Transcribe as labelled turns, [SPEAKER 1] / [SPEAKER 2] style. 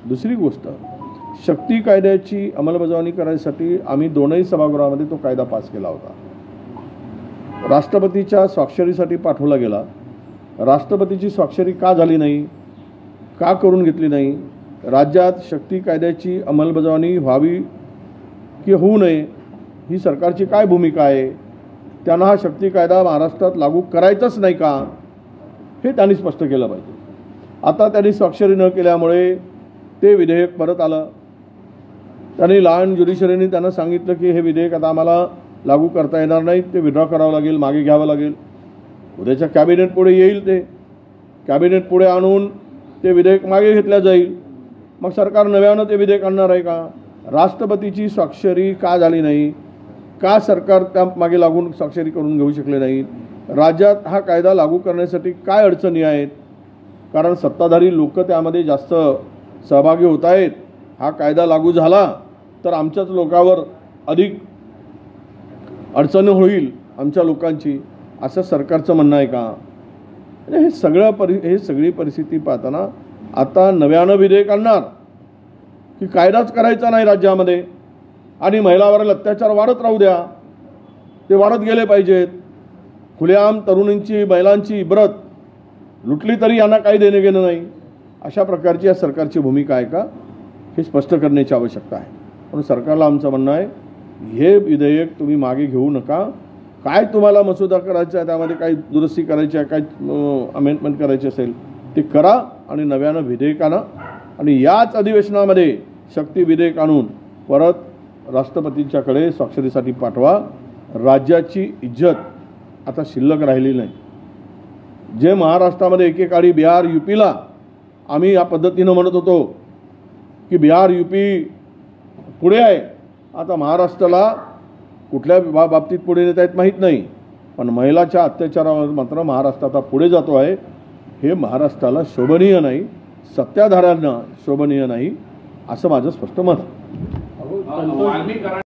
[SPEAKER 1] दुसरी गोष्ट, शक्ती कायद्याची अंमलबजावणी करायसाठी आम्ही दोनही सभागृहामध्ये तो कायदा पास केला होता. राष्ट्रपतीच्या स्वाक्षरीसाठी पाठवला गेला. राष्ट्रपतीची स्वाक्षरी का झाली नाही, का करून घेतली नाही? राज्यात शक्ती कायद्याची अंमलबजावणी व्हावी की होऊ नये ही सरकारची काय भूमिका आहे? त्यांना हा शक्ती कायदा महाराष्ट्रात लागू करायचाच नाही का, हे त्यांनी स्पष्ट केलं पाहिजे. आता त्यांनी स्वाक्षरी न केल्यामुळे ते विधेयक परत आलं. त्यांनी लहान ज्युडिशरीने त्यांना सांगितलं की हे विधेयक आता आम्हाला लागू करता येणार नाही, ते विड्रॉ करावं लागेल, मागे घ्यावं लागेल. उद्याच्या कॅबिनेट पुढे येईल, ते कॅबिनेट पुढे आणून ते विधेयक मागे घेतलं जाईल. मग सरकार नव्यानं ते विधेयक आणणार आहे का? राष्ट्रपतीची स्वाक्षरी का झाली नाही, का सरकार त्या मागे लागून स्वाक्षरी करून घेऊ शकले नाही? राज्यात हा कायदा लागू करण्यासाठी काय अडचणी आहेत? कारण सत्ताधारी लोक त्यामध्ये जास्त सहभागी होत आहेत. हा कायदा लागू झाला तर आमच्याच लोकांवर अधिक अडचण होईल, आमच्या लोकांची, असं सरकारचं म्हणणं आहे का? हे सगळी परिस्थिती पाहताना आता नव्यानं विधेयक आणणार की कायदाच करायचा नाही राज्यामध्ये आणि महिलांवरील अत्याचार वाढत राहू द्या, ते वाढत गेले पाहिजेत. खुलेआम तरुणींची, महिलांची इब्रत लुटली तरी यांना काही देणं घेणं नाही, अशा प्रकारची या सरकारची भूमिका आहे का, हे स्पष्ट करण्याची आवश्यकता आहे. म्हणून सरकारला आमचं म्हणणं आहे, हे विधेयक तुम्ही मागे घेऊ नका. काय तुम्हाला मसुदा करायचा आहे, त्यामध्ये काही दुरुस्ती करायची आहे, काय अमेंडमेंट करायची असेल ते करा आणि नव्यानं विधेयक आणा आणि याच अधिवेशनामध्ये शक्ती विधेयक आणून परत राष्ट्रपतींच्याकडे स्वाक्षरीसाठी पाठवा. राज्याची इज्जत आता शिल्लक राहिली नाही. जे महाराष्ट्रामध्ये एकेकाळी बिहार, यूपीला आम्ही या पद्धतीनं म्हणत होतो की बिहार, यूपी पुढे आहे, आता महाराष्ट्राला कुठल्या बाबतीत पुढे नेता येत माहीत नाही, पण महिलाच्या अत्याचारावर मात्र महाराष्ट्र आता पुढे जातो आहे. हे महाराष्ट्राला शोभनीय नाही, सत्ताधाऱ्यांना शोभनीय नाही, असं माझं स्पष्ट मत आहे.